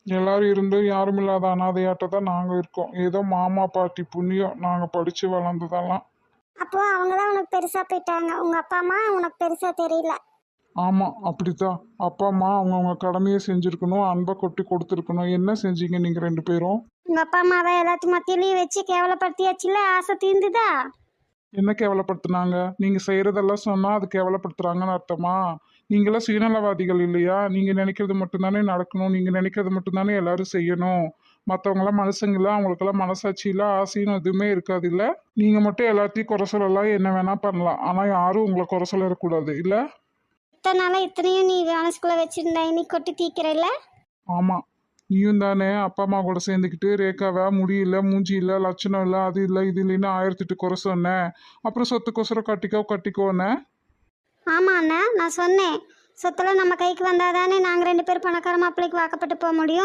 எல்லாரும் இருந்தும் யாரும் இல்லாத அனாதையாட்ட தான் நாங்கள் இருக்கோம். ஏதோ மாமா பாட்டி புண்ணியம் நாங்கள் படித்து வளர்ந்ததெல்லாம். அப்போ அவங்க தான் உனக்கு பெருசா போயிட்டாங்க, உங்க அப்பா அம்மா உனக்கு பெருசா தெரியல. ஆமாம் அப்படித்தான். அப்பா அம்மா அவங்கவுங்க கடமையை செஞ்சுருக்கணும், அன்பை கொட்டி கொடுத்துருக்கணும். என்ன செஞ்சீங்க நீங்கள் 2 பேரும்? உங்க அப்பா அம்மாவை எல்லாத்தையும் மத்தியிலையும் வச்சு கேவலப்படுத்தியாச்சுல, ஆசை தீர்ந்துதா? என்ன கேவலப்படுத்துனாங்க? நீங்கள் செய்கிறதெல்லாம் சொன்னால் அது கேவலப்படுத்துகிறாங்கன்னு அர்த்தமா? நீங்களாம் சுயநலவாதிகள் இல்லையா? நீங்கள் நினைக்கிறது மட்டும்தானே நடக்கணும், நீங்கள் நினைக்கிறது மட்டும்தானே எல்லாரும் செய்யணும். மற்றவங்களாம் மனுஷங்கள, அவங்களுக்கெல்லாம் மனசாட்சியில் ஆசைன்னு எதுவுமே இருக்காது இல்லை? நீங்கள் மட்டும் எல்லாத்தையும் குறை சொல்லலாம், என்ன வேணால் பண்ணலாம். ஆனால் யாரும் உங்களை குறை சொல்லக்கூடாது இல்லை? இத்தனை நாளா இத்தனையும் நீ மனசுக்குள்ள வச்சிருந்தா நீ கொட்டி தீக்கிறல்ல. ஆமாம், நீயும் தானே அப்பா அம்மா கூட சேர்ந்துக்கிட்டு ரேகாவை முடியல, மூஞ்சி இல்லை, லட்சணம் இல்லை, அது இல்லை இது இல்லைன்னு 1008 குறை சொன்னேன். அப்புறம் சொத்துக்கோசரம் கட்டிக்கோன்னு. ஆமா அண்ணா, நான் சொன்னேன் சொத்தெல்லாம் நம்ம கைக்கு வந்தாதானே நாங்கள் 2 பேரும் பணக்கார மாப்பிள்ளைக்கு வாக்கப்பட்டு போக முடியும்.